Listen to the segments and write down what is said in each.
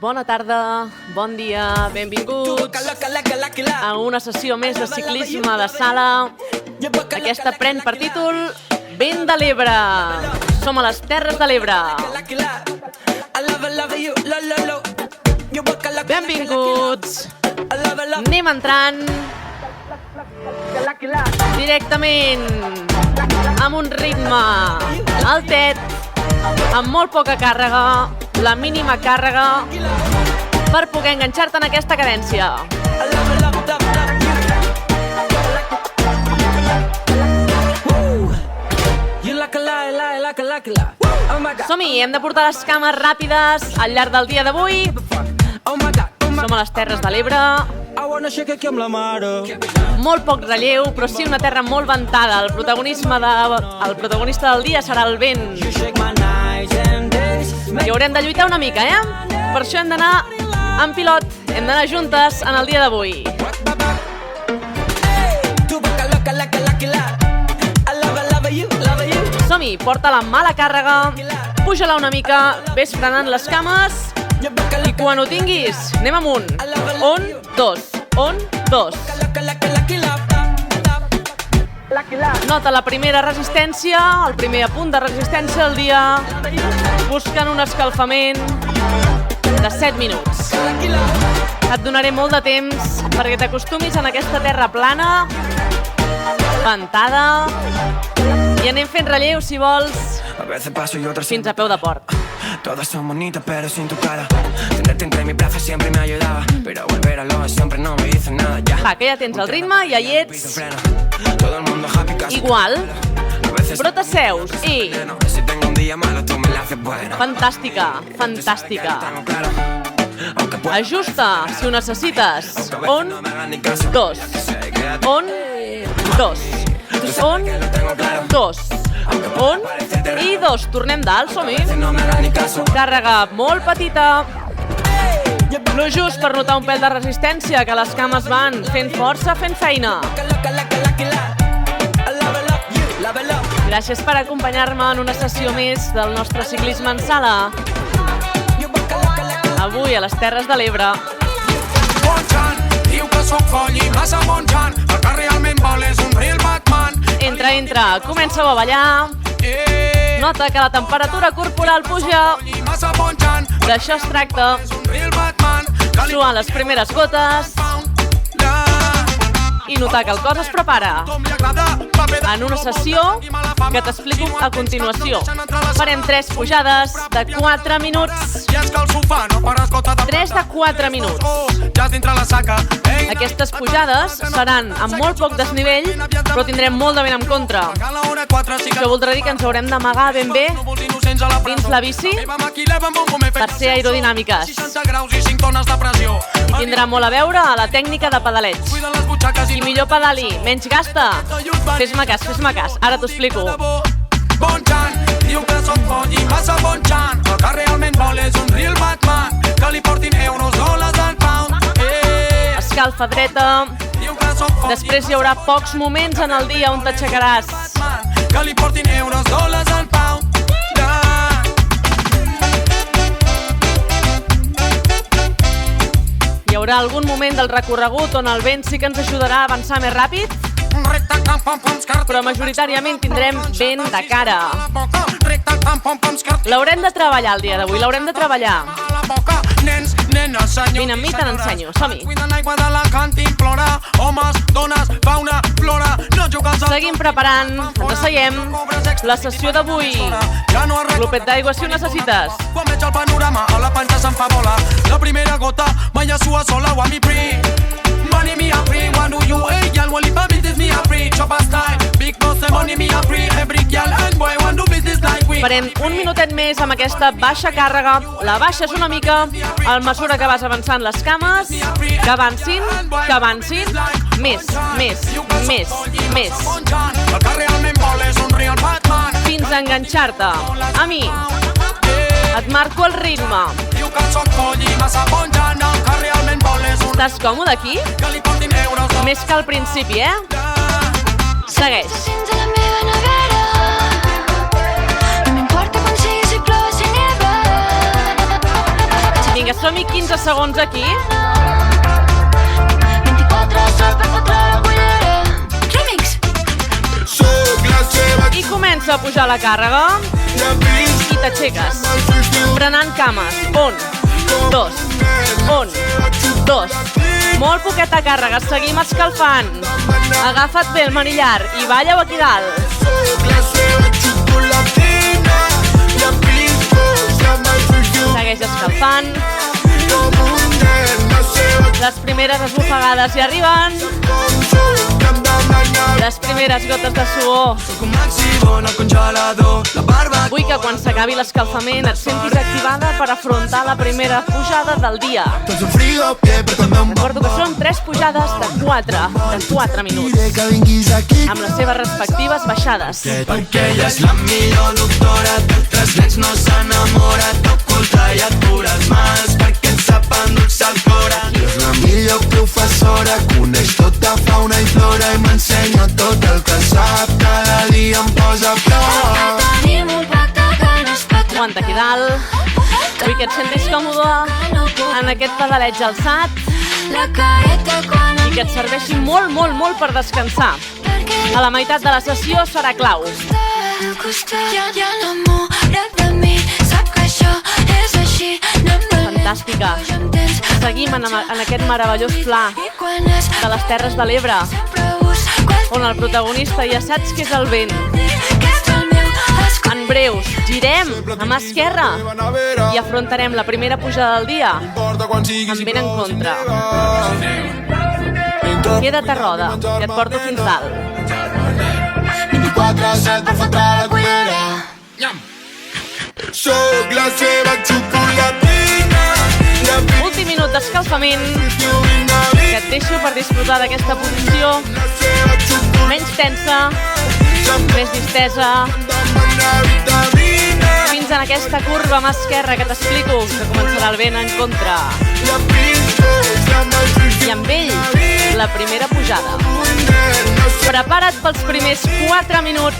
Bona tarda, bon dia, benvinguts a una sessió més de ciclisme de sala. Aquesta pren per títol Vent de l'Ebre. Som a les Terres de l'Ebre. Benvinguts. Anem entrant directament amb un ritme altet, amb molt poca càrrega, la mínima càrrega per poder enganxar-te en aquesta cadència. Som-hi, hem de portar les cames ràpides al llarg del dia d'avui. Som a les Terres de l'Ebre. Molt poc relleu, però sí una terra molt ventada. El protagonista del dia serà el vent. I haurem de lluitar una mica, Per això hem d'anar en pilot, hem d'anar juntes en el dia d'avui. Som-hi, porta la mala càrrega, puja-la una mica, ves frenant les cames i quan ho tinguis, anem amunt. Un, dos, un, dos. Nota la primera resistència, el primer punt de resistència del dia, buscant un escalfament de 7 minuts. Et donaré molt de temps perquè t'acostumis en aquesta terra plana, ventada, i anem fent relleu, si vols, fins a peu de port. Todas son bonitas pero sin tu cara. Tenerte entre mis brazos siempre me ayudaba, pero volver a lo de siempre no me dice nada ya. Va, que ja tens el ritme, ja hi ets. Igual, però t'asseus i... Fantàstica, fantàstica. Ajusta, si ho necessites. Un, dos. Un, dos. Un, dos. Un i dos. Tornem dalt, som-hi. Càrrega molt petita. No just per notar un pèl de resistència, que les cames van fent força, fent feina. Gràcies per acompanyar-me en una sessió més del nostre ciclisme en sala. Avui a les Terres de l'Ebre. Entra, comença a ballar. Nota que la temperatura corporal puja. D'això es tracta. Suar les primeres gotes i notar que el cos es prepara en una sessió que t'explico a continuació. Farem 3 pujades de 4 minuts. 3 de 4 minuts. Aquestes pujades seran amb molt poc desnivell, però tindrem molt de vent en contra. Això voldrà dir que ens haurem d'amagar ben bé dins la bici per ser aerodinàmiques. I tindrà molt a veure a la tècnica de pedaleig. Qui millor pedali, menys gasta. Fes-me cas, ara t'ho explico. Diu que som foll i massa bonxant, el que realment vol és un real Batman, que li portin euros, dòlars al pound. Escalfa dreta. Després hi haurà pocs moments en el dia on t'aixecaràs. Que li portin euros, dòlars al pound. Hi haurà algun moment del recorregut on el vent sí que ens ajudarà a avançar més ràpid, però majoritàriament tindrem vent de cara. L'haurem de treballar el dia d'avui, l'haurem de treballar. Vine amb mi, te n'ensenyo, som-hi. Seguim preparant, ens asseiem. La sessió d'avui. Glopet d'aigua si ho necessites. Quan veig el panorama a la panxa se'm fa bola. La primera gota mai a sua sola o a mi pri. Money me a free, one do you, hey girl, one live a business me a free. Chop a style, big boss, money me a free. Every girl and boy, one do business like we. Farem un minutet més amb aquesta baixa càrrega. La baixes una mica a mesura que vas avançant les cames. Que avancin, més. Fins a enganxar-te. A mi. Et marco el ritme. Estàs còmode aquí? Més que al principi, Segueix. som-hi 15 segons aquí. 24 sol per fotre la cullera. Remix. I comença a pujar la càrrega. I t'aixeques. Frenant cames. 1, 2, 1, 2. Molt poqueta càrrega, seguim escalfant. Agafa't bé el manillar i balla-ho aquí dalt. Segueix escalfant. Les primeres esbufegades hi arriben. Les primeres gotes de suor. Vull que quan s'acabi l'escalfament et sentis activada per afrontar la primera pujada del dia. Recordo que són 3 pujades de 4 minuts, amb les seves respectives baixades. Perquè ella és la millor doctora, d'altres nens no s'enamora, t'oculta i et cura els mals, perquè ens sap endolçar el cor. És la millor professora, coneix tota fauna i flora i m'ensenya tot el que sap, cada dia em posa a prop. Tenim un pacte que no es pot Aguanta aquí dalt. Vull que et sentis còmode en aquest pedaleig alçat la careta quan i que et serveixi molt, molt, molt per descansar. A la meitat de la sessió serà clau. al costat ja enamorat de mi, sap que això és així. Fantàstica. Seguim en aquest meravellós pla de les Terres de l'Ebre, on el protagonista ja saps que és el vent. En breus, girem a mà esquerra i afrontarem la primera pujada del dia amb vent en contra. Queda't a roda, que et porto fins dalt. 24/7 per fotre la cullera. Soc la seva xocolatina. Últim minut d'escalfament que et deixo per disfrutar d'aquesta posició menys tensa, més distesa, fins en aquesta curva a mà esquerra que t'explico, que començarà el vent en contra. I amb ell, la primera pujada. Prepara't pels primers 4 minuts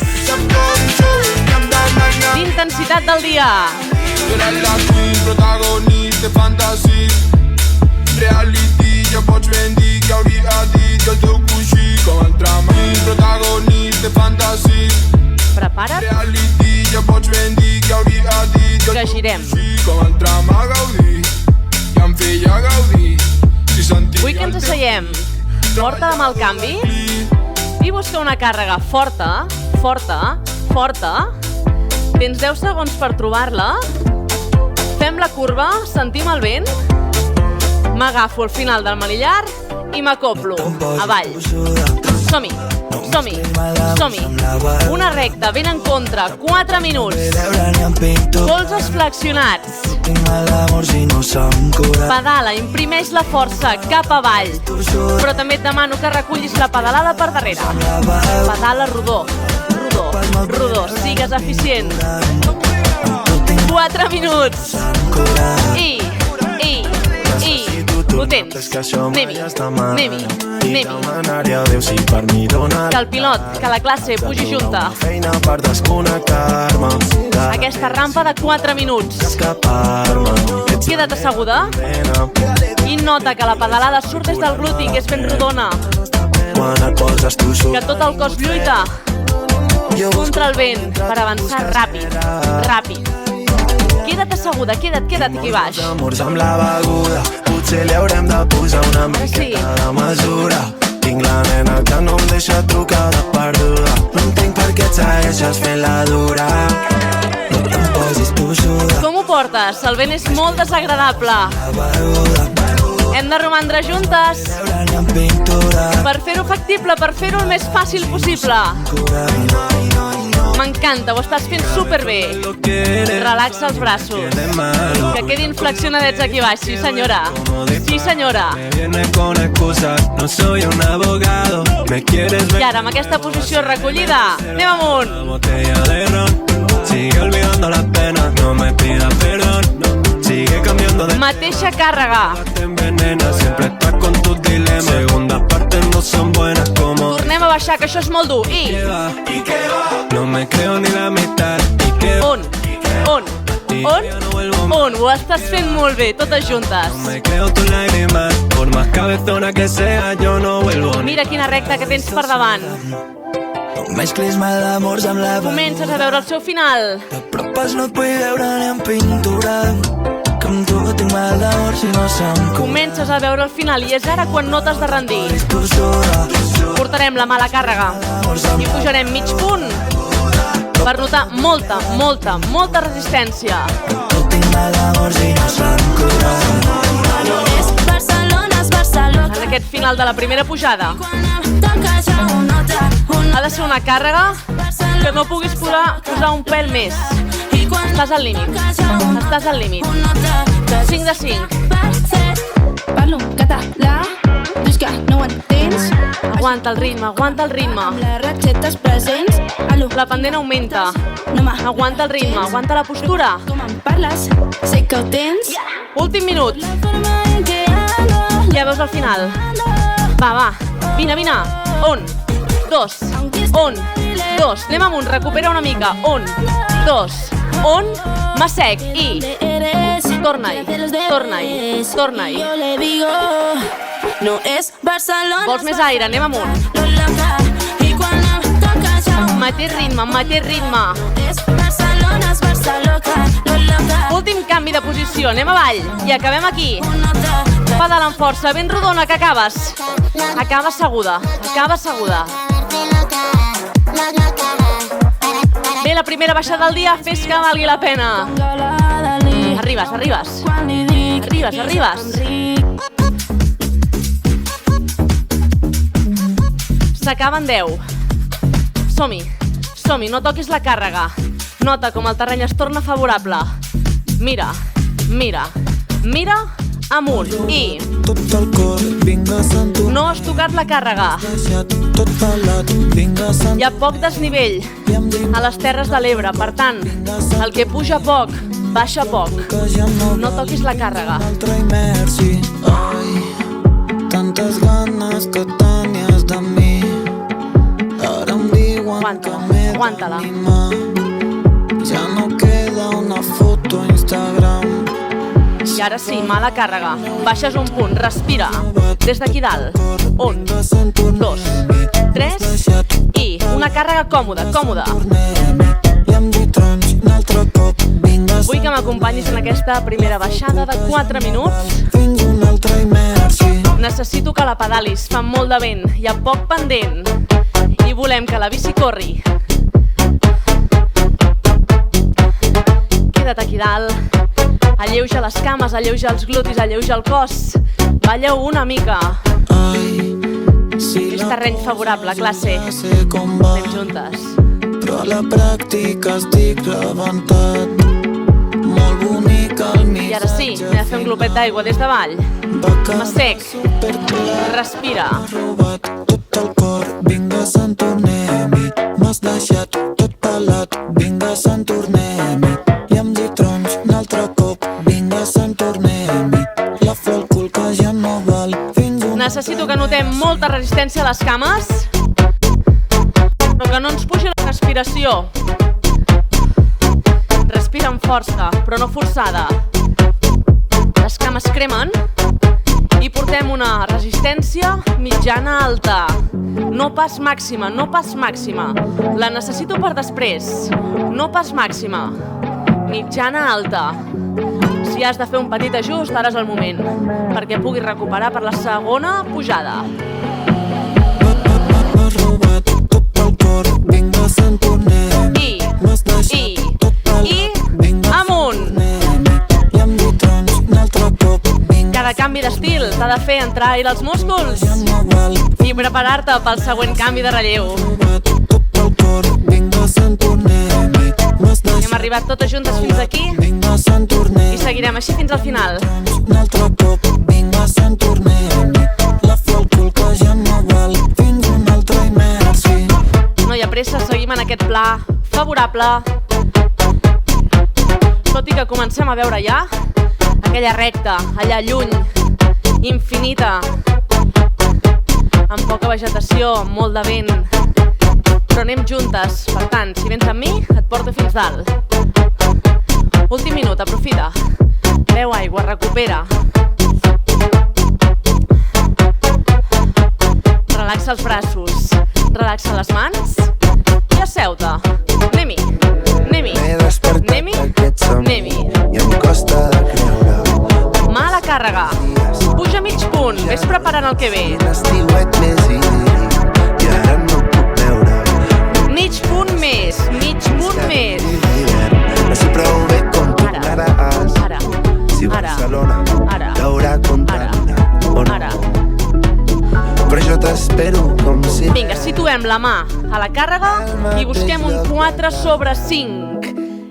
d'intensitat del dia. Tu eres la queen, protagonista, fantasy. Reality, ja pots ben dir que hauria dit que el teu coixí com el drama. Protagonista, fantasy. Prepara't, Reality, ja pots ben dir que hauria dit que girem. com el drama Gaudí, que em feia gaudir. Si sentia Vull que ens asseiem. Porta amb el canvi i busca una càrrega forta, forta, forta. Tens 10 segons per trobar-la. Fem la curva, sentim el vent. M'agafo al final del manillar i m'acoplo avall. Som-hi, som-hi, som-hi. Una recta, vent en contra, 4 minuts. Colzes flexionats. Pedala, imprimeix la força cap avall. Però també et demano que recullis la pedalada per darrere. Pedala rodó, rodó, rodó. Sigues eficient. 4 minuts. I. Ho tens. Anem-hi, anem-hi, anem-hi. Que el pilot, que la classe pugi junta. Aquesta rampa de 4 minuts. Queda't asseguda i nota que la pedalada surt des del gluti, que és ben rodona. Que tot el cos lluita contra el vent per avançar ràpid, ràpid. Queda't asseguda, queda't aquí baix. Amors amb la beguda, potser li haurem de posar una miqueta de mesura. Tinc la nena que no em deixa trucada perduda. No entenc per què et segueixes fent la dura. No te'n posis tossuda. Com ho portes? El vent és molt desagradable. Hem de romandre juntes per fer-ho factible, per fer-ho el més fàcil possible. M'encanta, ho estàs fent superbé. Relaxa els braços. Que quedin flexionadets aquí baix, sí senyora. Sí senyora. I ara, amb aquesta posició recollida, anem amunt. Mateixa càrrega. Tornem a baixar, que això és molt dur. I... No me creo ni la mitad. 1, ti. On? Ya no vuelvo más. On, ho estàs fent molt bé, totes juntes. Me creo tus lágrimas, por más cabezona que sea, yo no vuelvo ni. Mira quina recta que tens per davant. No mesclis mal d'amors amb la Comences a veure el seu final. T'apropes, no et vull veure ni en pintura, que amb tu tinc mal d'amors i no se'm Comences a veure el final i és ara quan no t'has de rendir. tosura. Portarem la mala càrrega i pujarem mig punt per notar molta, molta, molta resistència. Tu tinc mal d'amors i no se'm cura. És Barcelona, és Barcelona. En aquest final de la primera pujada Toca ja una altra, ha de ser una càrrega que no puguis posar un pèl més. I quan Estàs al límit. Estàs al límit. 5 de 5. Parlo català, dius que no ho entens. Aguanta el ritme, aguanta el ritme. Les ratxetes presents, aló, La pendent augmenta. no Aguanta el ritme, aguanta la postura. Com em parles, sé que ho tens. Últim minut. Forma en què ando, Ja veus el final. Va, vine. 1, 2, 1, 2. Anem amunt, recupera una mica. 1, 2, 1, mà sec i eres. torna-hi. Yo le digo, no és Barcelona. Vols més aire, anem amunt. Lo loca, i quan em toca ja Mateix ritme. és Barcelona, és Barcelona. Lo loca, Últim canvi de posició, anem avall i acabem aquí. una altra. Pedala amb força, ben rodona que acabes. Acaba seguda. Bé, la primera baixada del dia, fes que valgui la pena. Arribes. Quan li dic, Arribes. S'acaben 10. Som-hi, no toquis la càrrega. Nota com el terreny es torna favorable. Mira, amunt i Tot el cor, vinga, sento no has tocat la càrrega. deixat tot pelat, vinga, sento Hi ha poc desnivell i em dic a les Terres de l'Ebre, per tant, el que puja poc, baixa poc. que ja No toquis la càrrega. altra i merci. Ai, tantes ganes que tenies de mi. Ara em diuen Aguanta, que m'he aguanta-la. d'animar. Ja no queda una foto a Instagram. I ara sí, mala càrrega. Baixes un punt, respira. Des d'aquí dalt. 1, 2, 3 i una càrrega còmoda. I em dic trons un altre cop. Vinga, Vull que m'acompanyis en aquesta primera baixada de 4 minuts. fins una altra i merci. Necessito que la pedalis, fa molt de vent, hi ha poc pendent i volem que la bici corri. Queda't aquí dalt, alleuja les cames, alleuja els glutis, alleuja el cos, balleu una mica. Ai, si És terreny favorable, classe. sé com va, Anem juntes. però a la pràctica estic rebentat. Molt bonic el missatge. I ara sí, anem a fer un glopet d'aigua des davall. Mà sec, respira. Robat tot el cor, vinga, se'n tornem-hi. M'has deixat tot pelat, vinga, se'n tornem-hi. I em dic trons un altre cop, vinga, se'n tornem-hi. La flor al cul que ja no val, fins una Necessito que notem molta resistència a les cames, però que no ens pugi la respiració. Respira amb força, però no forçada. Les cames cremen i portem una resistència mitjana-alta. No pas màxima. La necessito per després. No pas màxima. Mitjana-alta. Si has de fer un petit ajust, ara és el moment, perquè puguis recuperar per la segona pujada. M'has robat tot el cor, vinga, se'n tornem-hi. M'has deixat tot pelat, vinga, Amunt! i em dic trons un altre cop, vinga, Cada canvi d'estil t'ha de fer entrar aire als músculs ja no val. i preparar-te pel següent canvi de relleu. Robat tot el cor, vinga, se'n tornem-hi. M'has Hem deixat arribat totes juntes fins aquí vinga, se'n i tornem-hi. seguirem així fins al final. Un altre cop, vinga, se'n tornem-hi. La flor al cul que ja no val, fins un altre i merci. No hi ha pressa, seguim en aquest pla favorable. Tot i que comencem a veure ja aquella recta, allà lluny, infinita, amb poca vegetació, amb molt de vent, però anem juntes. Per tant, si vens amb mi, et porto fins dalt. Últim minut, aprofita. Beu aigua, recupera. Relaxa els braços, relaxa les mans i asseu-te. Anem-hi, anem-hi, anem-hi, anem-hi. I em costa de creure. Mà a la càrrega. Puja mig punt, vés preparant el que ve. L'estiuet més idíl·lic i ara no puc veure. Mig punt més, mig punt més. No sé prou bé com tornaràs. Ara, Si ara, Barcelona ara, t'haurà contaminat o no. ara. Però jo t'espero com si Vinga, situem la mà a la càrrega i busquem un 4/5.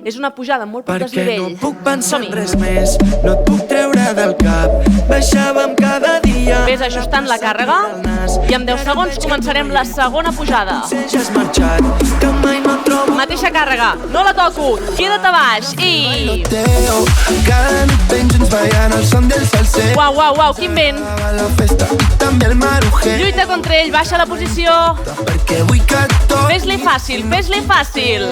És una pujada amb molt poc Perquè desnivell. no puc pensar Som-hi. en res més, no et puc treure del cap. Baixàvem cada dia. Ves ajustant la càrrega i en 10 segons començarem la segona pujada. Potser ja has marxat, que mai no et trobo. Mateixa càrrega, no la toco, queda't a baix i... Teo, cada nit ben junts ballant el son del salser. Uau, uau, uau, quin vent! A la festa i també el marujer. Lluita contra ell, baixa la posició. Perquè vull que tot Fes-li fàcil, fes-li fàcil.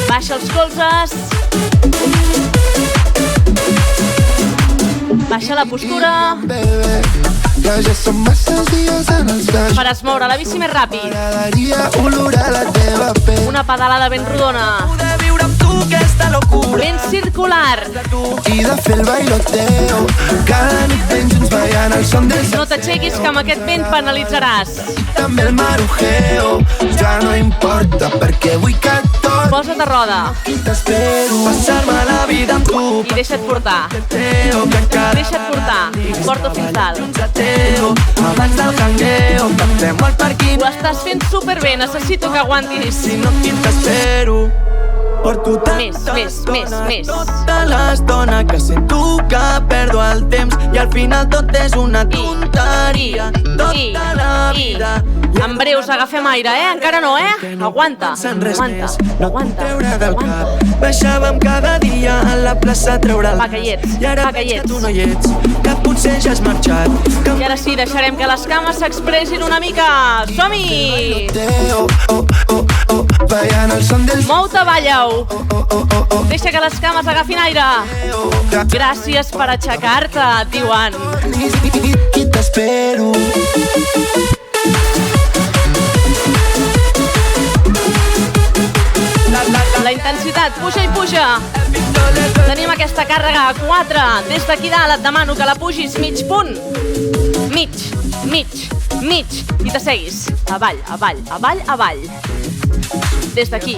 Baixa els colzes. Baixa la postura. bebé, que ja són masses dies en els baix. Faràs moure la bici més ràpid. M'agradaria olorar la teva pell. Una pedalada ben rodona. De viure amb tu aquesta locura. Ben circular. I de fer el bailoteo, cada nit ben junts ballant el son del No t'aixequis que amb aquest vent penalitzaràs. també el marujeo. Ja no importa perquè vull que tot Posa't a roda t'espero. Passar-me la vida amb tu. i deixa't portar. Teo, que encara Deixa't portar. Porta fins dalt. junts a Teo. Abans del jangueo, que fem el parquín. Ho estàs fent superbé, necessito que aguantis. Si no aquí t'espero. Porto tanta Més, més. Tota l'estona que sento que perdo el temps i al final tot és una tonteria. Tota la vida. En breus agafem aire, Encara no, Aguanta, Pensant res aguanta, més, no et puc aguanta, treure del aguanta. cap. Baixàvem cada dia a la plaça a treure el Va, que hi ets, I ara va, que hi veig ets. tu no hi ets, que potser ja has marxat. Que I ara sí, deixarem que les cames s'expressin una mica. Som-hi! Teo, oh, oh, oh, ballant el son del Mou-te, balla-ho. Deixa que les cames agafin aire. que Gràcies per aixecar-te, et diuen. i t'espero. La intensitat puja i puja. Tenim aquesta càrrega a 4. Des d'aquí dalt et demano que la pugis mig punt. Mig. I t'asseguis. Avall, avall, avall, avall. Des d'aquí.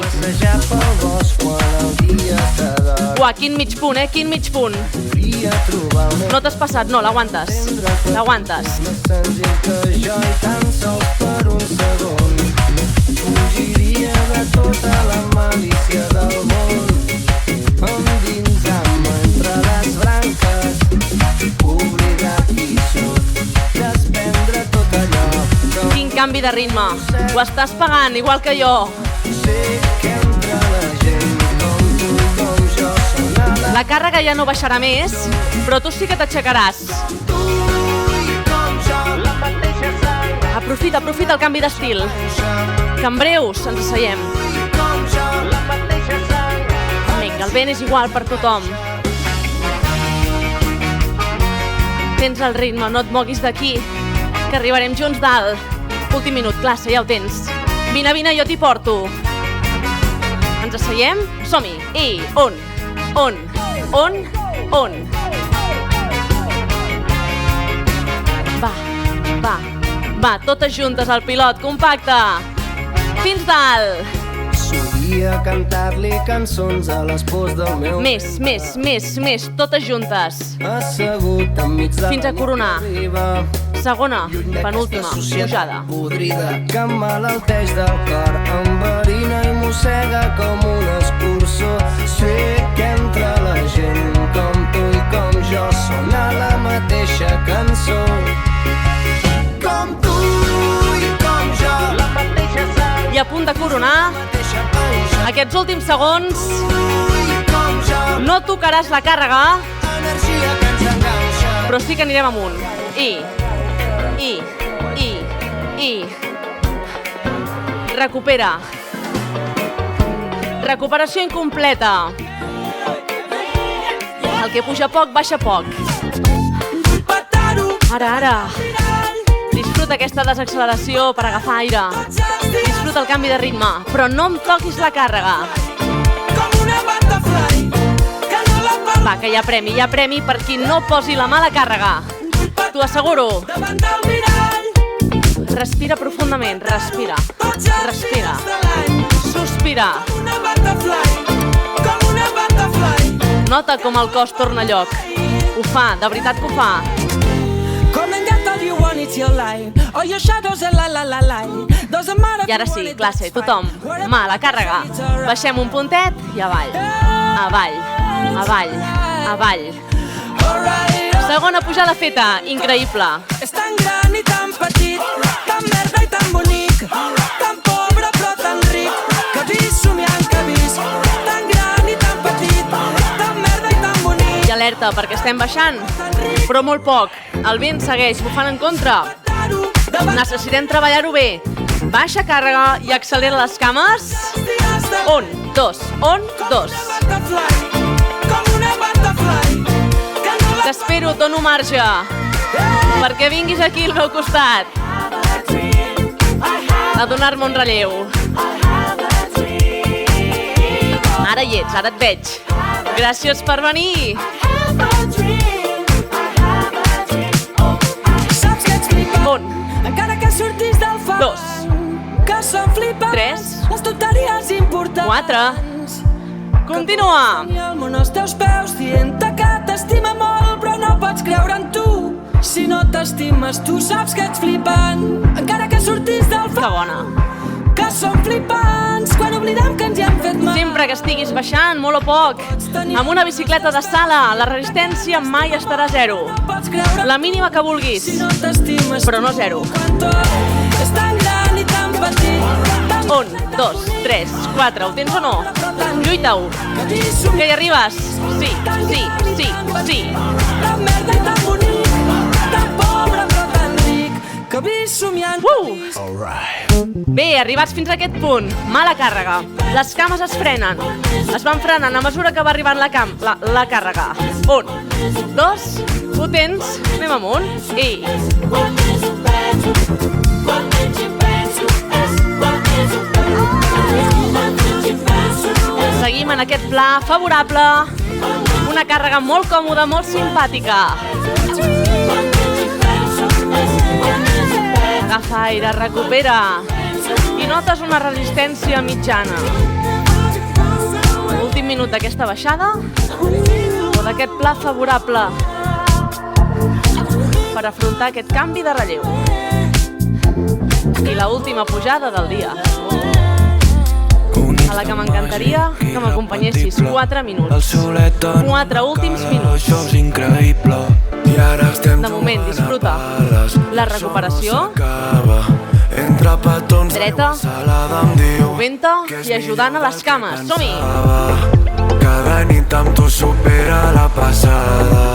Uah, quin mig punt, quin mig punt. No t'has passat, no, l'aguantes. L'aguantes. Quin canvi de ritme. Ho estàs pagant, igual que jo. La càrrega ja no baixarà més, però tu sí que t'aixecaràs. Aprofita el canvi d'estil. Que en breus ens asseiem. Vinga, el vent és igual per tothom. Tens el ritme, no et moguis d'aquí, que arribarem junts dalt. Últim minut, classe, ja ho tens. Vine, jo t'hi porto. Ens asseiem? Som-hi. I on? Va, totes juntes al pilot, compacte. Fins dalt. Solia cantar-li cançons a les pors del meu Més, totes juntes. assegut enmig de Fins a coronar. riba. Segona, penúltima, pujada. Podrida que emmalalteix del cor, enverina i mossega com un escurçó. Sé que entre la gent com tu i com jo sona la mateixa cançó. Com tu i com jo, la mateixa sang, I a punt de coronar, mateixa pausa. aquests últims segons I com jo, no tocaràs la càrrega, energia que ens enganxa. però sí que anirem amunt. I. recupera. Recuperació incompleta. El que puja poc, baixa poc. Ara. Disfruta aquesta desacceleració per agafar aire. Disfruta el canvi de ritme, però no em toquis la càrrega. Va, que hi ha premi per qui no posi la mà a la càrrega. T'ho asseguro. Respira profundament, respira. Sospira. Nota com el cos torna a lloc. Ho fa, de veritat que ho fa. I ara sí, classe, tothom. Mà a la càrrega. Baixem un puntet i avall. Avall. Segona pujada feta, increïble. És tan gran i tan petit, tan merda i tan bonic, tan pobre però tan ric, que vist somiant que vist, tan gran i tan petit, tan merda i tan bonic. I alerta, perquè estem baixant, però molt poc. El vent segueix bufant en contra. Necessitem treballar-ho bé. Baixa càrrega i accelera les cames. 1, 2. T'espero, et dono marge, perquè vinguis aquí al meu costat a donar-me un relleu. Ara hi ets, ara et veig. Gràcies per venir. Saps que ets flipant, 1, encara que surtis del fang, 2, que són flipants, 3, les tonteries importants. 4. Continua. I el món als teus peus dient-te que t'estima molt, però no pots creure en tu. Si no t'estimes, tu saps que ets flipant, encara que surtis del Que fang, bona. que són flipants, quan oblidem que ens hi hem fet mal. Sempre que estiguis baixant, molt o poc, amb una bicicleta de sala, la resistència mai estarà a 0. Pots creure La mínima que vulguis, si no t'estimes, però no 0. quan tot és tan gran i tan petit, tan 1, 2, 3, 4. Ho tens o no? Lluita-ho. Que hi arribes. Sí. tan merda i tan bonic, tan pobre però tan ric, que vist somiant que vist. Bé, arribats fins a aquest punt, mala càrrega. Les cames es frenen. Es van frenant a mesura que va arribant la càrrega. 1, 2, ho tens, anem amunt. I... Seguim en aquest pla favorable. Una càrrega molt còmoda, molt simpàtica. Agafa aire, recupera. I notes una resistència mitjana. Últim minut d'aquesta baixada o d'aquest pla favorable per afrontar aquest canvi de relleu. I l'última pujada del dia, a la que m'encantaria que m'acompanyessis 4 minuts. 4 últims minuts. De moment, disfruta la recuperació. Dreta, movent-te i ajudant a les cames. Som-hi! Cada nit amb tu supera la passada,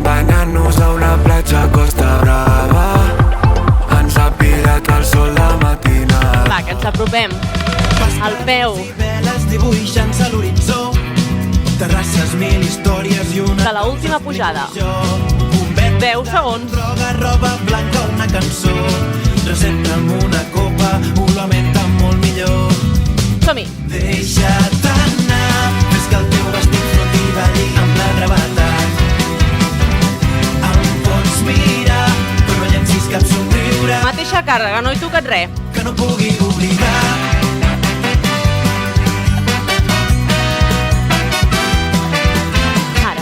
banyant-nos a una platja a Costa Brava. Ens ha pillat el sol de matinada. Va, que ens apropem al peu Veles dibuixant-se a l'horitzó, terrasses, 1000 històries i una de l'última pujada. 10 segons. Droga, roba blanca, una cançó, recepta'm una copa, ho lamenta molt millor. Som-hi! Deixa't anar, fes que el teu vestit floti i balli amb la gravetat. Em pots mirar, però no llencis cap somriure Mateixa càrrega, no hi tocat res. que no pugui oblidar.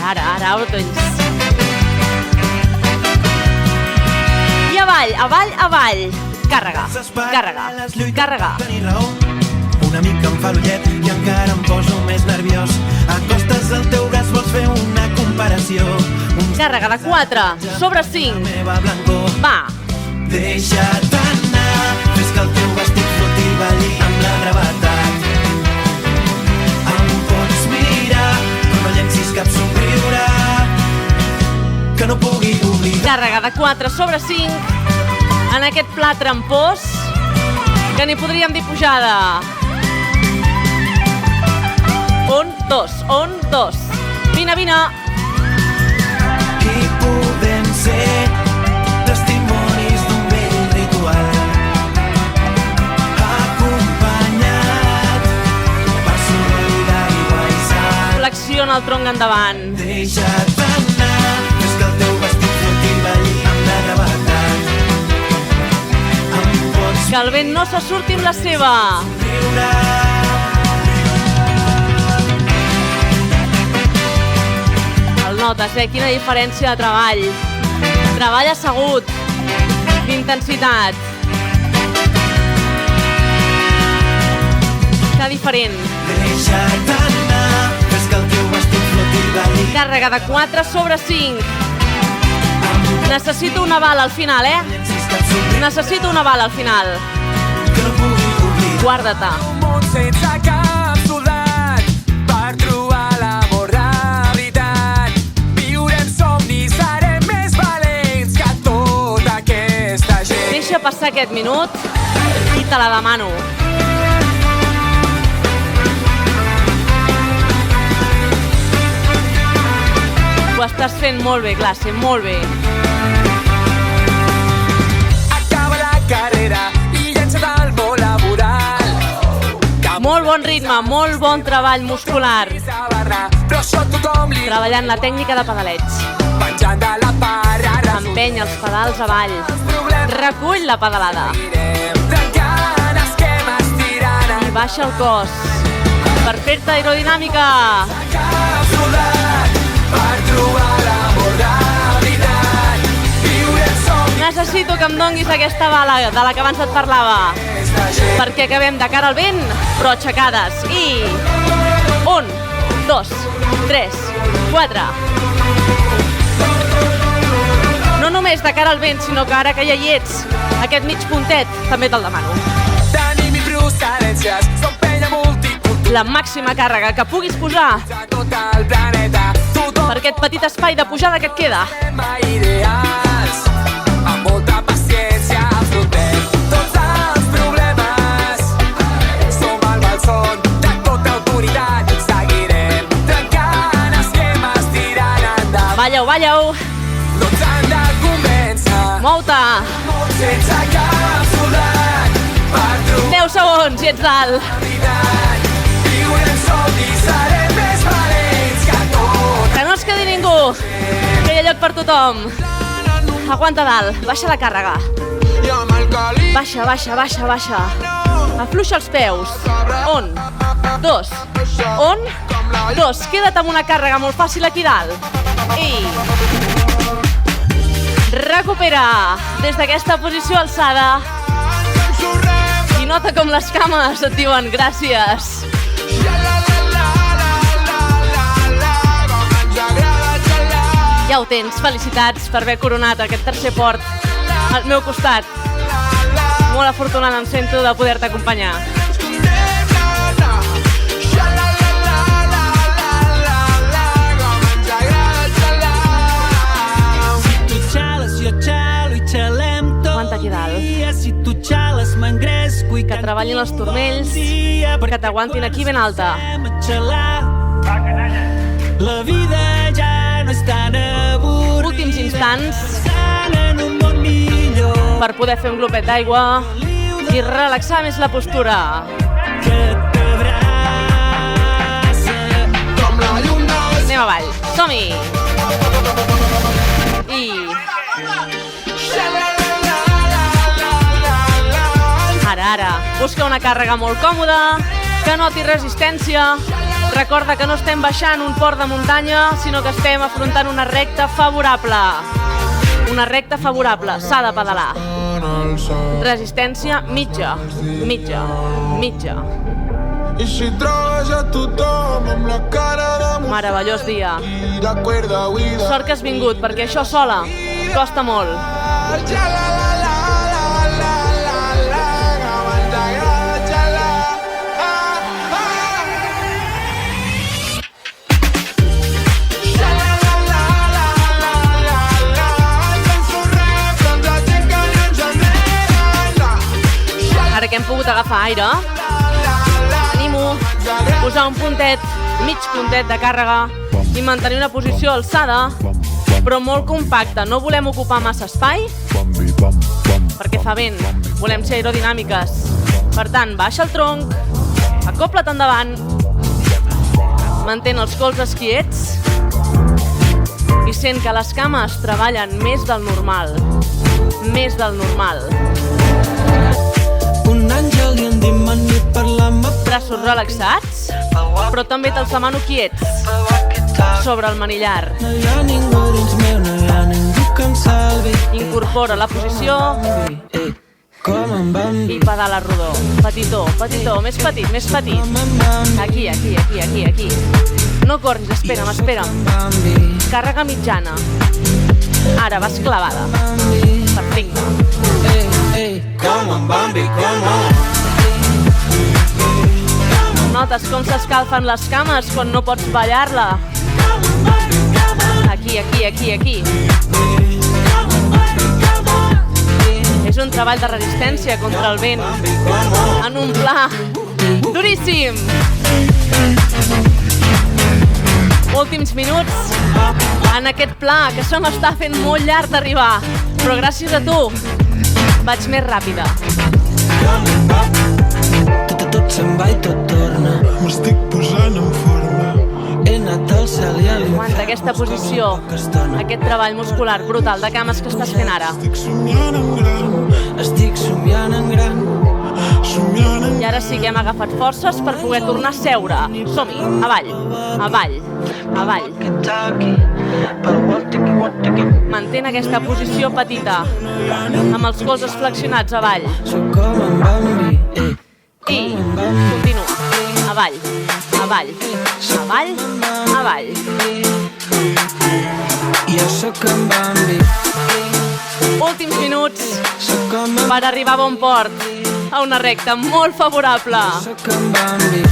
Ara, ho tens. I avall. Càrrega. Tenir raó. Una mica em fa l'ullet i encara em poso més nerviós. Acostes el teu braç, vols fer una comparació. Càrrega de 4 sobre 5. Meva blancor. Va. Deixa't anar, fes que el teu vestit floti i balli amb la gravetat. Em pots mirar, però no llencis cap somriure que no pugui oblidar. Càrrega de 4 sobre 5 en aquest pla trampós que n'hi podríem dir pujada. 1, 2, 1, 2. Vine, vine. I podem ser testimonis d'un vell ritual, acompanyat per soroll d'aigua i sal. Flexiona el tronc endavant. Deixa't anar, fes que el teu vestit floti i balli amb la gravetat. Em pots Que el vent no se surti amb la seva. viure. El notes, Quina diferència de treball. Treball assegut, d'intensitat. Que diferent. Deixa't anar, fes que el teu vestit floti i balli. Càrrega de 4 sobre 5. Necessito una bala al final, Necessito una bala al final. Que no pugui oblidar. Guarda-te. Un món sense cap soldat per trobar l'amor de veritat. Viurem somnis, serem més valents que tota aquesta gent. Deixa passar aquest minut i te la demano. Ho estàs fent molt bé, classe, molt bé. Acaba la carrera i llença't al món laboral. Molt bon ritme, molt bon treball muscular. Però això tothom li Treballant la tècnica de pedalets. penjant de la parra. Empeny els pedals avall. Recull la pedalada. Trencant esquemes, tirant I baixa el cos. Per fer-te aerodinàmica. cap soldat per trobar l'amor de veritat. Viurem somnis, Necessito que em donguis aquesta bala de la que abans et parlava. aquesta gent. Perquè acabem de cara al vent, però aixecades. I... 1, 2, 3, 4. No només de cara al vent, sinó que ara que ja hi ets, aquest mig puntet també te'l demano. Tenim i procedències, som penya multicultural La màxima càrrega que puguis posar de tot el planeta. Tothom per aquest petit espai de pujada que et queda. fem ideals. Amb molta paciència afrontem tots els problemes. Som el malson de tota autoritat. Seguirem trencant esquemes, tirant endavant. Balla-ho, balla-ho. No ens han de convèncer. Mou-te. Sense cap soldat per trobar 10 segons i ets dalt. la veritat. Viurem somnis, serem més valents que tot. Que no es quedi ningú. Que hi ha lloc per tothom. Aguanta dalt. Baixa la càrrega. Baixa, baixa, baixa, baixa. Afluixa els peus. 1, 2, 1, 2. Queda't amb una càrrega molt fàcil aquí dalt. I... recupera des d'aquesta posició alçada. I nota com les cames et diuen gràcies. Ja ho tens, felicitats per haver coronat aquest tercer port al meu costat. Molt afortunada em sento de poder-te acompanyar. Aguanta aquí dalt. Que treballin els turmells, que t'aguantin aquí ben alta. La vida ja no és tan avorrida. Últims instants En un món millor per poder fer un glopet d'aigua i relaxar més la postura. que t'abraça. Anem avall, som-hi! I... Ara, busca una càrrega molt còmoda, que noti resistència. Recorda que no estem baixant un port de muntanya, sinó que estem afrontant una recta favorable. Una recta favorable, s'ha de pedalar. Resistència mitja, mitja, mitja. I si trobes a tothom amb la cara de Meravellós dia. la cuerda huida. Sort que has vingut, perquè això sola costa molt. Ara que hem pogut agafar aire. Animo a posar un puntet, mig puntet de càrrega i mantenir una posició alçada, però molt compacta. No volem ocupar massa espai perquè fa vent. Volem ser aerodinàmiques. Per tant, baixa el tronc, acopla't endavant, mantén els colzes quiets i sent que les cames treballen més del normal. Més del normal. Un àngel i un dimoni parlant Braços relaxats, però també te'ls demano quiets sobre el manillar. No hi ha ningú dins meu, no hi ha ningú que em salvi. Incorpora la posició Com en Bambi. i pedala rodó. Petitó, petitó, més petit, més petit. Aquí, aquí, aquí, aquí, aquí. No corris, espera'm, espera'm. Bambi, Càrrega mitjana. Ara vas clavada. Bambi. Perfecte. Com en Bambi, com Notes com s'escalfen les cames quan no pots ballar-la. Aquí, aquí, aquí, aquí. És un treball de resistència contra el vent en un pla duríssim. Últims minuts en aquest pla que se m'està fent molt llarg d'arribar, però gràcies a tu vaig més ràpida. Tot se'n va i tot torna. M'estic posant en forma. He anat al cel i a l'infern. Aguanta aquesta posició, aquest treball muscular brutal de cames que estàs fent ara. Estic somiant en gran. Estic somiant en gran. Somiant en I ara sí que hem agafat forces per poder tornar a seure. Som-hi, avall, avall, avall. Mantén aquesta posició petita, amb els colzes flexionats avall. Soc com en Bambi. I continua. Avall, avall, avall, avall. Jo sóc en Bambi. Últims minuts Sóc com en per arribar a bon port, a una recta molt favorable. Sóc en Bambi.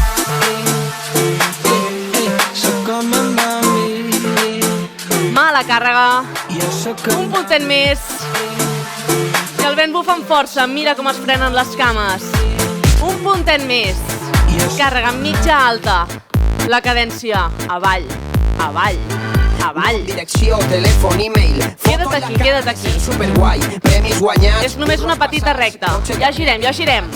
Sóc com en Bambi. Mà a la càrrega, Jo sóc un puntet més. I el vent bufa amb força, mira com es frenen les cames. Un puntet més. Càrrega mitja alta. La cadència avall, avall, avall. Direcció, telèfon, e-mail. Queda't aquí, queda't aquí. Superguai, premis guanyats. És només una petita recta. Ja girem, ja girem.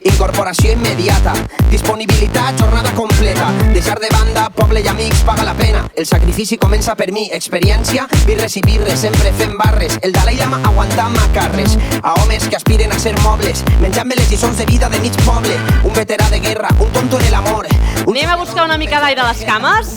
Incorporació immediata, disponibilitat, jornada completa. Deixar de banda, poble i amics, paga la pena. El sacrifici comença per mi, experiència, birres i birres, sempre fent barres. El Dalai Lama aguantant macarres. A homes que aspiren a ser mobles, menjant-me les lliçons de vida de mig poble. Un veterà de guerra, un tonto en el amor. Anem a buscar una mica d'aire a les cames?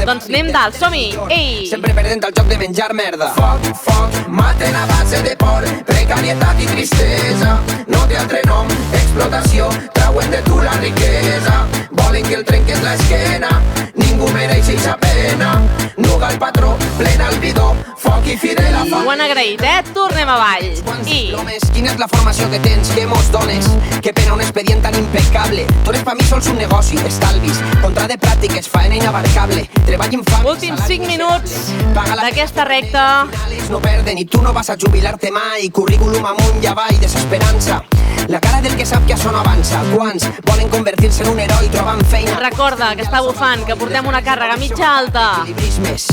Doncs anem dalt, som-hi. Ei! Sempre perdent el joc de menjar merda. Foc, foc, maten a base de por, precarietat i tristesa. No té altre nom, explotació, trauen de tu la riquesa. Volen que el trenques l'esquena, ningú mereix eixa pena. Nuga el patró, plena el bidó, foc i fidel a fa. Ho han agraït, Tornem avall. I... Homes, quina és la formació que tens, què mos dones? Que pena un expedient tan impecable. Tu eres pa mi sols un negoci, estalvis. Contra de pràctiques, faena inabarcable. Treball infame. Últims 5 minuts d'aquesta recta. No perden i tu no vas a jubilar-te mai. Currículum amunt i avall, desesperança. La cara del que sap que això no avança. Quants volen convertir-se en un heroi trobant feina? Recorda que està bufant, que portem una càrrega mitja alta, Equilibrismes.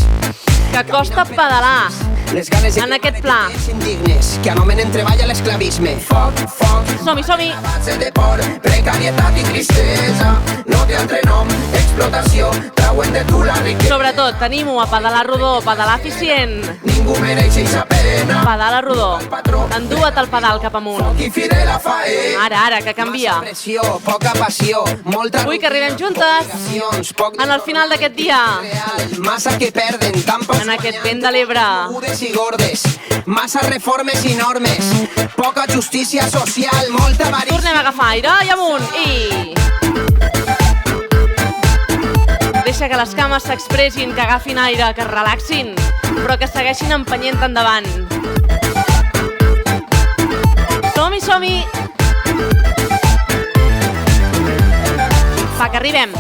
que costa pedalar Les ganes de en aquest pla. indignes que anomenen treball a l'esclavisme. Foc, foc, Som-hi, som-hi. base de por, precarietat i tristesa. No té altre nom, explotació, trauen de tu la riquesa. Sobretot, t'animo a pedalar rodó, pedalar eficient. Ningú mereix eixa pena. Pedala rodó. Endua't el pedal cap amunt. Qui fidel a faena. Ara, que canvia. Massa pressió, poca passió, molta Vull que arribem juntes poc en el final d'aquest dia, real, massa que perden, tan pocs en aquest vent de l'Ebre. Agudes i gordes, massa reformes i normes, poca justícia social, molta avarícia. Tornem a agafar aire i amunt. I... Deixa que les cames s'expressin, que agafin aire, que es relaxin, però que segueixin empenyent endavant. Som-hi, som-hi. Va, que arribem.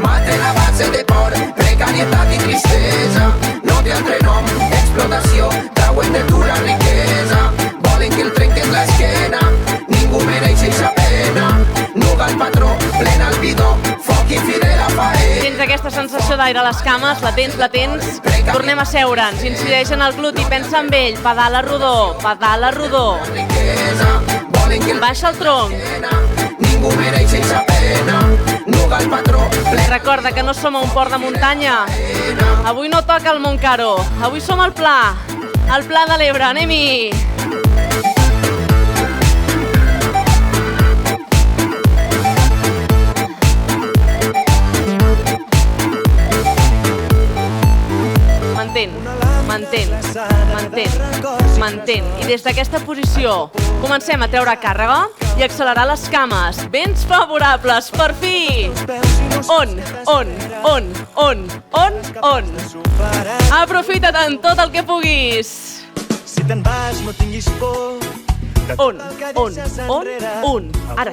Maten a base de por, precarietat i tristesa. No té altre nom, explotació, trauen de tu la riquesa. Volen que el trenques l'esquena, ningú mereix eixa pena. l'aire a les cames, la tens. Tornem a seure'ns, incideix en el gluti, pensa en ell, pedala rodó. Baixa el tronc. Ningú mereix sense pena. Nuga el patró. Recorda que no som a un port de muntanya. Avui no toca el Montcaro. Avui som al Pla de l'Ebre. Anem-hi! Mantén. I des d'aquesta posició comencem a treure càrrega i accelerar les cames. Vents favorables, per fi! On. Aprofita't en tot el que puguis. Si te'n vas, no tinguis por. On. Ara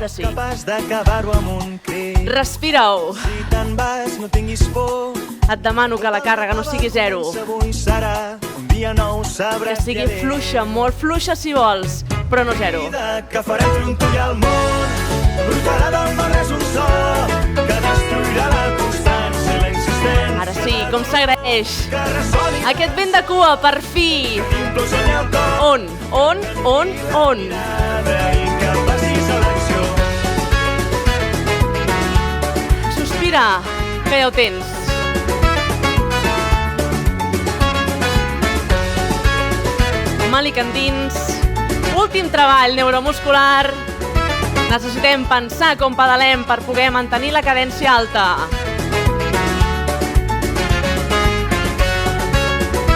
sí. Capaç d'acabar-ho amb un crit. Respira-ho. Si te'n vas, no tinguis por. Et demano que la càrrega no sigui zero. Avui serà un dia nou, sabràs Que sigui fluixa, molt fluixa si vols, però no zero. que farà trontollar el món. Brutarà del no res un so que destruirà la constància i la insistència. Ara sí, com s'agraeix. Que ressoni Aquest vent de cua, per fi. implosioni el cor. On. I que passis a l'acció. Sospira, que ja ho tens. Màlic endins. Últim treball neuromuscular. Necessitem pensar com pedalem per poder mantenir la cadència alta.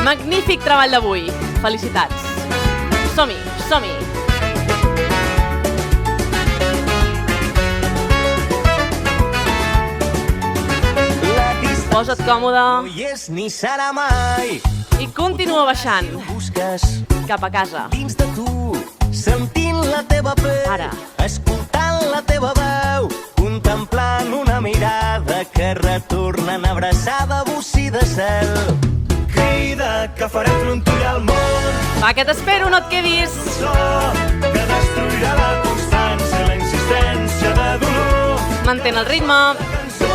Magnífic treball d'avui. Felicitats. Som-hi. Posa't còmode No hi és ni serà mai. i continua baixant Busques cap a casa. dins de tu, sentint la teva pell. Ara. Escoltant la teva veu, contemplant una mirada que retorna en abraçada bocí de cel. Crida que farà trontollar el món. Va, que t'espero, no et quedis. So que destruirà la constància i la insistència de dolor. Mantén el ritme. Cançó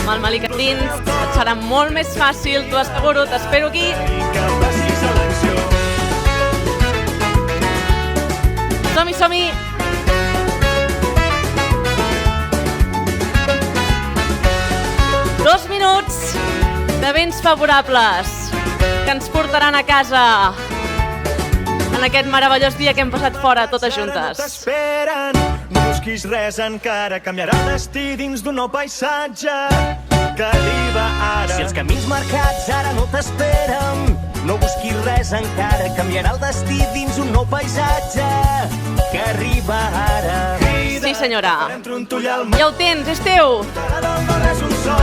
Amb el Màlic endins et serà molt més fàcil, t'ho asseguro, t'espero aquí. i que passis a l'acció. Som-hi. Dos minuts de vents favorables que ens portaran a casa en aquest meravellós dia que hem passat fora totes No juntes. t'esperen, no busquis res encara, canviarà el destí dins d'un nou paisatge que arriba ara. Si els camins marcats ara no t'esperen, no busquis res encara, canviarà el destí dins un nou paisatge que arriba ara. Sí, senyora. Farem trontollar el món. Ja ho tens, és teu. No res un so,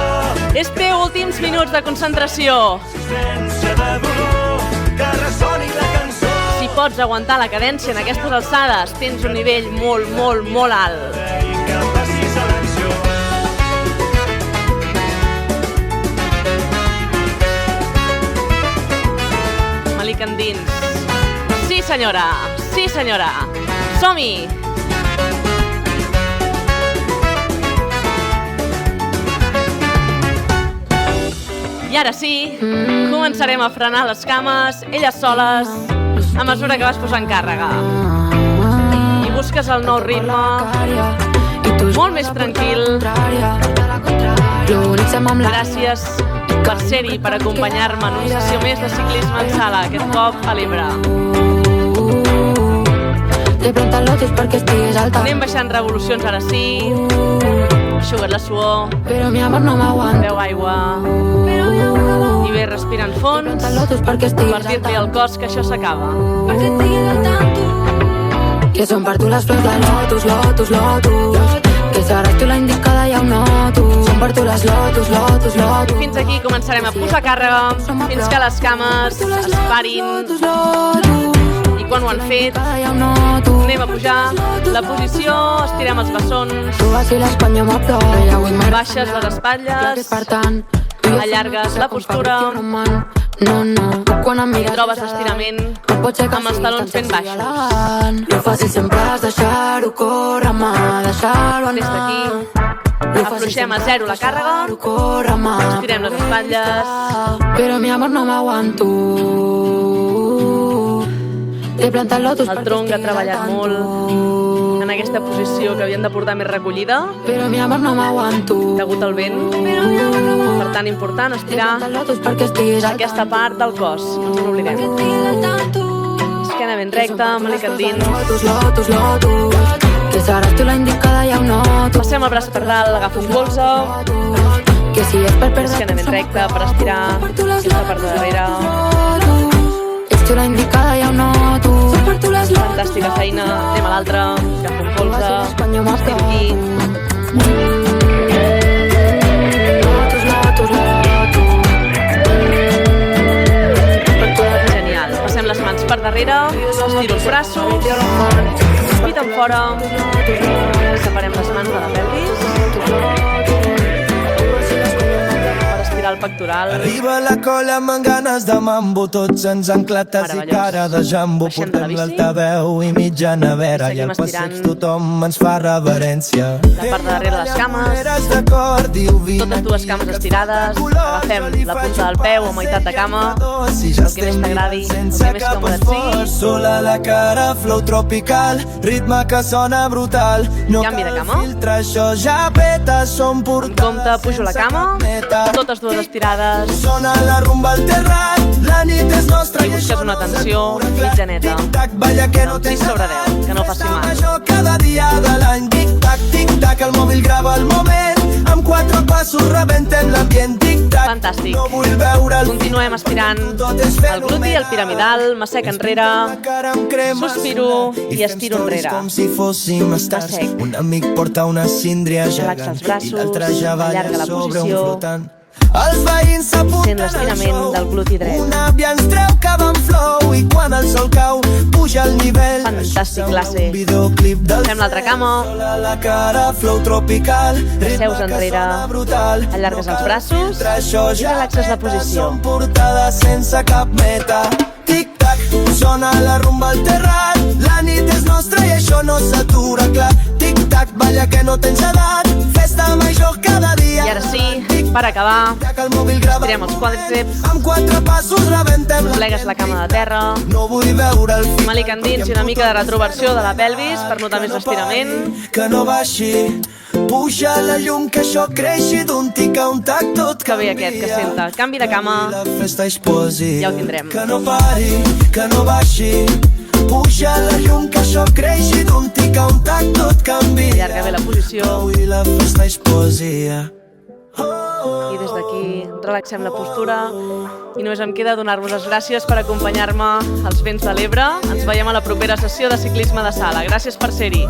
És teu, últims minuts de concentració. existència de dolor, que ressoni la cançó. Si pots aguantar la cadència en aquestes alçades, tens un nivell molt alt. I que passis a l'acció. Màlic endins. Sí, senyora. Som-hi. I ara sí, començarem a frenar les cames, elles soles, a mesura que vas posant càrrega. I busques el nou ritme, molt més tranquil. Gràcies per ser-hi, per acompanyar-me en una sessió més de ciclisme en sala, aquest cop a l'Ebre. Anem baixant revolucions ara sí. Eixuga't la suor. Beu aigua. I ve respirant fons per dir-li al cos que això s'acaba. Que són per tu les flors de lotus, lotus, lotus. Que seràs tu la indicada, ja ho noto. Són per tu les lotus, lotus, lotus. I fins aquí començarem a posar càrrega fins que les cames es parin. I quan ho han fet, anem a pujar la posició, estirem els bessons, baixes les espatlles, allargues la postura i trobes l'estirament amb els talons ben baixos. Lo fàcil sempre és deixar-ho córrer, mà, deixar-ho anar. Des d'aquí Afluixem a 0 la càrrega, estirem les espatlles. Pero mi amor no me aguanto. Te plantas lotus. El tronc ha treballat molt en aquesta posició que havien de portar més recollida. Pero mi amor no me aguanto. Degut al vent. Per tant, important estirar aquesta part del cos. No ens n'oblidem. Esquena ben recta, melic endins. Que seràs tu la indicada, ja ho noto. Passem el braç per dalt, agafa un colze. Que si és per perdre... Esquena ben recta per estirar aquesta part de darrere. Ets tu la indicada, ja ho noto. Fantàstica feina. Anem a l'altra. Agafa un colze. Estem aquí. Genial. Passem les mans per darrere. Estiro els braços. Pit en fora. Separem les mans de la pelvis. Per estirar el pectoral. Arriba la colla amb ganes de mambo, tots ens enclates i cara de jambo. Portem l'altaveu i mitja nevera i al passeig tothom ens fa reverència. La part de darrere les cames. Totes dues cames estirades. Agafem la punta del peu a meitat de cama. El que més t'agradi, el que més còmode et sigui. Sola la cara, flow tropical, ritme que sona brutal. Canvi de cama. Això ja peta, som En compte, pujo la cama. Totes dues estirades. Sona la rumba al terrat, la nit és nostra. I busques una tensió mitjaneta. Doncs 6 sobre 10, que no faci mal. Cada dia de l'any, tic-tac, tic-tac, el mòbil grava el moment. Amb 4 passos rebentem l'ambient, tic-tac. Fantàstic. Continuem estirant el gluti, el piramidal, m'assec enrere, sospiro i estiro enrere. M'assec. Un amic porta una síndria relaxa els braços, allarga la posició. Els veïns sent l'estirament del gluti dret. Una àvia ens treu que va en flow i quan el sol cau puja el nivell. Fantàstic classe. Fem l'altra cama. Seus enrere, allargues els braços i relaxes la posició. Portada sense cap meta. Tic-tac, sona la rumba al terrat. La nit és nostra i això no s'atura, clar. Tic-tac, balla que no tens edat. Festa major cada dia. I ara sí, per acabar, estirem els quàdriceps. Amb 4 passos rebentem. Plegues la cama de terra. No vull veure el final. Melic endins i una mica de retroversió de la pelvis per notar més l'estirament. Que no baixi. Puja la llum, que això creixi d'un tic a un tac, tot que bé aquest, que senta. Canvi de cama. Ja ho tindrem. Que no pari, que no baixi. Puja la llum, que això creixi d'un tic a un tac, tot canvi. Allarga bé la posició. Avui la festa és poesia. I des d'aquí relaxem la postura i només em queda donar-vos les gràcies per acompanyar-me als vents de l'Ebre. Ens veiem a la propera sessió de ciclisme de sala. Gràcies per ser-hi.